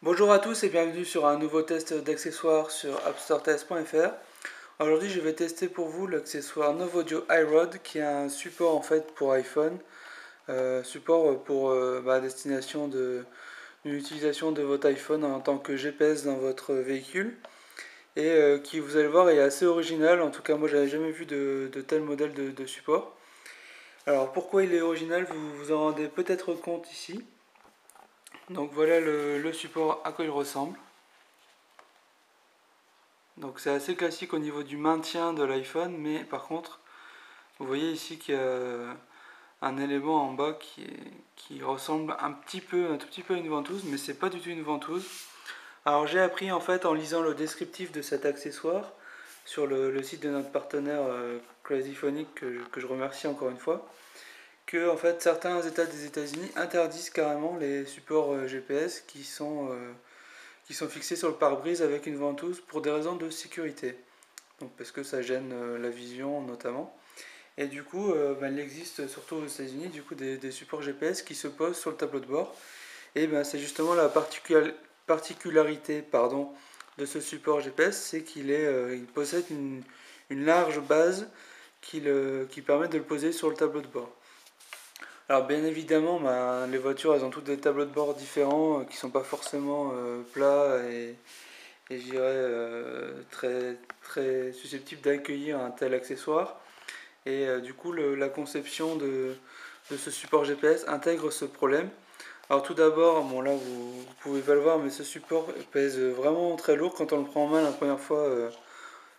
Bonjour à tous et bienvenue sur un nouveau test d'accessoires sur appstoretest.fr. Aujourd'hui je vais tester pour vous l'accessoire Novodio iRod qui est un support en fait pour iPhone, support pour destination de l'utilisation de votre iPhone en tant que GPS dans votre véhicule et qui vous allez voir est assez original, en tout cas moi j'avais jamais vu de tel modèle de support. Alors pourquoi il est original, vous vous en rendez peut-être compte ici. Donc voilà le support à quoi il ressemble. Donc c'est assez classique au niveau du maintien de l'iPhone, mais par contre, vous voyez ici qu'il y a un élément en bas qui ressemble un tout petit peu à une ventouse, mais c'est pas du tout une ventouse. Alors j'ai appris en fait en lisant le descriptif de cet accessoire sur le site de notre partenaire Crazyphonic que je remercie encore une fois, que en fait certains États des États-Unis interdisent carrément les supports GPS qui sont fixés sur le pare-brise avec une ventouse pour des raisons de sécurité. Donc parce que ça gêne la vision notamment. Et du coup, il existe surtout aux États-Unis des supports GPS qui se posent sur le tableau de bord. Et c'est justement la particularité de ce support GPS, c'est il possède une large base qui permet de le poser sur le tableau de bord. Alors bien évidemment, les voitures elles ont toutes des tableaux de bord différents qui ne sont pas forcément plats et je dirais très susceptible d'accueillir un tel accessoire. Et du coup, la conception de ce support GPS intègre ce problème. Alors tout d'abord, bon là vous pouvez pas le voir, mais ce support pèse vraiment très lourd quand on le prend en main la première fois.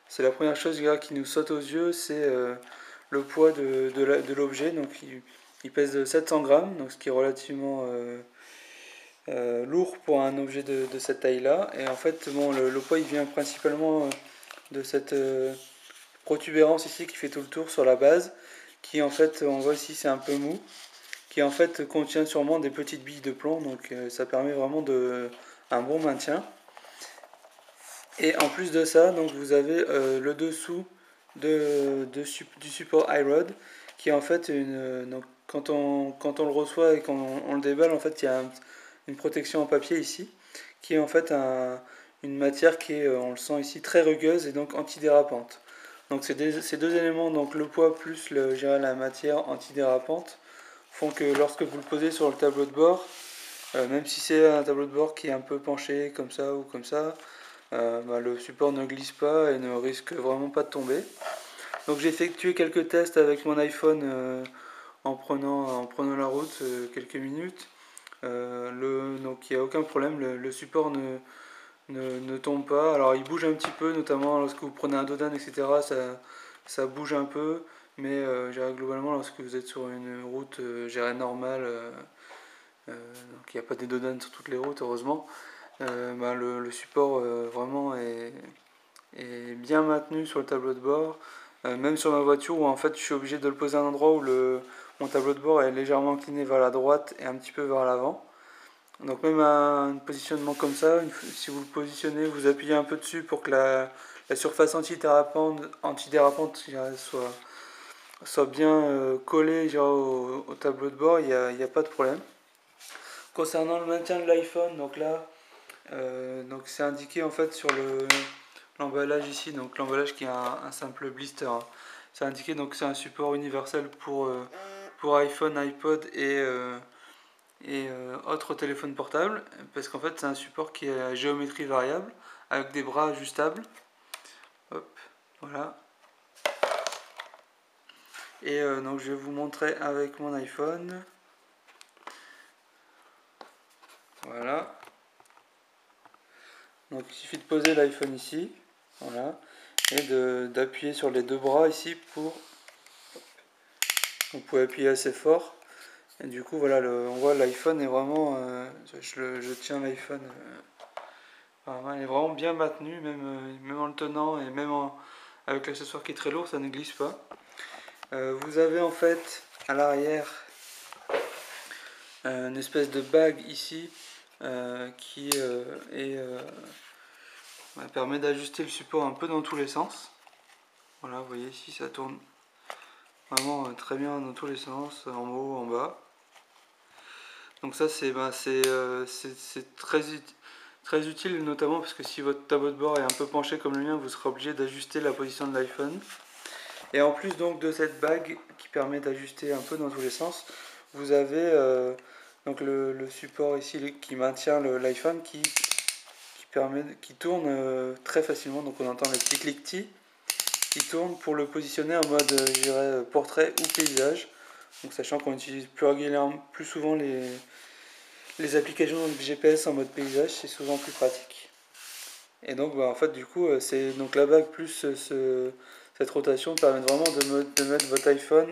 C'est la première chose qui nous saute aux yeux, c'est le poids de l'objet. Donc il pèse 700 grammes, donc ce qui est relativement lourd pour un objet de cette taille-là. Et en fait, bon, le poids il vient principalement de cette protubérance ici qui fait tout le tour sur la base, qui en fait, on voit ici, c'est un peu mou, qui en fait contient sûrement des petites billes de plomb, donc ça permet vraiment un bon maintien. Et en plus de ça, donc vous avez le dessous du support iRod, qui est en fait donc quand on le reçoit et qu'on le déballe, en fait il y a une protection en papier ici, qui est en fait une matière qui est, on le sent ici, très rugueuse et donc antidérapante. Donc ces deux éléments, donc le poids plus la matière antidérapante, font que lorsque vous le posez sur le tableau de bord, même si c'est un tableau de bord qui est un peu penché comme ça ou comme ça, le support ne glisse pas et ne risque vraiment pas de tomber. Donc j'ai effectué quelques tests avec mon iPhone en prenant la route quelques minutes. Donc il n'y a aucun problème, le support ne tombe pas. Alors il bouge un petit peu, notamment lorsque vous prenez un dodan, etc. Ça bouge un peu, mais globalement lorsque vous êtes sur une route normale, donc il n'y a pas des dodan sur toutes les routes heureusement, le support vraiment est bien maintenu sur le tableau de bord. Même sur ma voiture où en fait je suis obligé de le poser à un endroit où mon tableau de bord est légèrement incliné vers la droite et un petit peu vers l'avant. Donc même à un positionnement comme ça, si vous le positionnez, vous appuyez un peu dessus pour que la surface antidérapante soit bien collée au tableau de bord, il n'y a pas de problème. Concernant le maintien de l'iPhone, donc là, donc c'est indiqué en fait sur l'emballage ici, donc l'emballage qui est un simple blister, hein. C'est indiqué donc c'est un support universel pour iPhone, iPod et autres téléphones portables, parce qu'en fait c'est un support qui est à géométrie variable avec des bras ajustables. Hop, voilà. Et donc je vais vous montrer avec mon iPhone. Voilà. Donc il suffit de poser l'iPhone ici, voilà, et d'appuyer sur les deux bras ici pour. Vous pouvez appuyer assez fort. Et du coup voilà, on voit l'iPhone est vraiment. Je tiens l'iPhone. Il est vraiment bien maintenu, même en le tenant et avec l'accessoire qui est très lourd, ça ne glisse pas. Vous avez en fait à l'arrière une espèce de bague ici qui permet d'ajuster le support un peu dans tous les sens. Voilà, vous voyez ici ça tourne vraiment très bien dans tous les sens, en haut, en bas. Donc ça c'est très Très utile notamment parce que si votre tableau de bord est un peu penché comme le mien, vous serez obligé d'ajuster la position de l'iPhone. Et en plus donc de cette bague qui permet d'ajuster un peu dans tous les sens, vous avez donc le support ici qui maintient l'iPhone qui tourne très facilement. Donc on entend le petit cliquetis qui tourne pour le positionner en mode je dirais, portrait ou paysage. Donc sachant qu'on utilise plus souvent les applications de GPS en mode paysage, c'est souvent plus pratique. Et donc en fait du coup c'est donc la bague plus cette rotation permet vraiment de mettre votre iPhone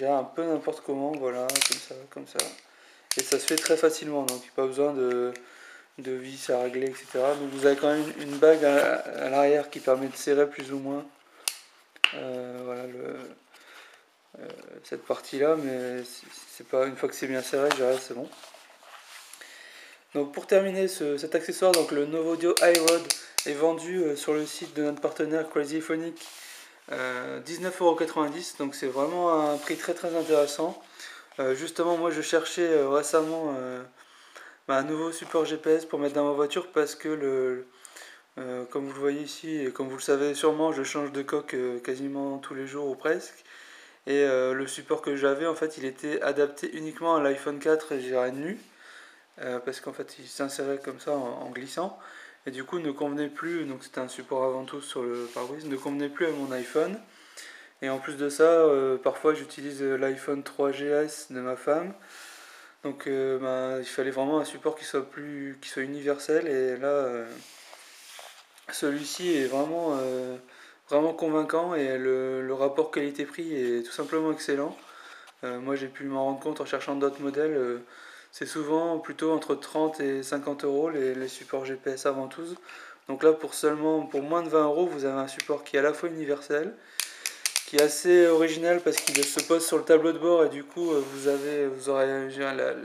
un peu n'importe comment, voilà, comme ça. Et ça se fait très facilement, donc il n'y a pas besoin de vis à régler, etc. Donc vous avez quand même une bague à l'arrière qui permet de serrer plus ou moins voilà, cette partie-là, mais c'est pas une fois que c'est bien serré, c'est bon. Donc pour terminer cet accessoire, donc le Novodio iRod est vendu sur le site de notre partenaire Crazyphonic 19,90 €, donc c'est vraiment un prix très très intéressant. Justement moi je cherchais récemment un nouveau support GPS pour mettre dans ma voiture parce que comme vous le voyez ici et comme vous le savez sûrement, je change de coque quasiment tous les jours ou presque. Et le support que j'avais en fait il était adapté uniquement à l'iPhone 4 et j'irais nu. Parce qu'en fait il s'insérait comme ça en glissant et du coup ne convenait plus, donc c'était un support avant tout sur le pare-brise, ne convenait plus à mon iPhone. Et en plus de ça, parfois j'utilise l'iPhone 3GS de ma femme, donc il fallait vraiment un support qui soit universel. Et là celui-ci est vraiment convaincant et le rapport qualité-prix est tout simplement excellent. Moi j'ai pu m'en rendre compte en cherchant d'autres modèles. C'est souvent plutôt entre 30 et 50 € les supports GPS avant tous. Donc là pour moins de 20 €, vous avez un support qui est à la fois universel, qui est assez original parce qu'il se pose sur le tableau de bord et du coup vous aurez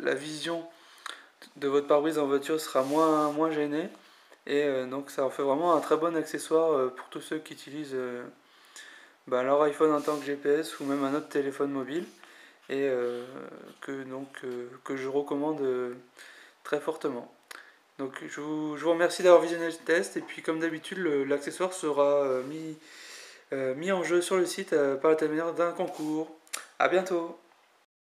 la vision de votre pare-brise en voiture sera moins gênée. Et donc ça en fait vraiment un très bon accessoire pour tous ceux qui utilisent leur iPhone en tant que GPS ou même un autre téléphone mobile. Et que je recommande très fortement. Donc je vous remercie d'avoir visionné le test et puis comme d'habitude l'accessoire sera mis en jeu sur le site par l'intermédiaire d'un concours. A bientôt.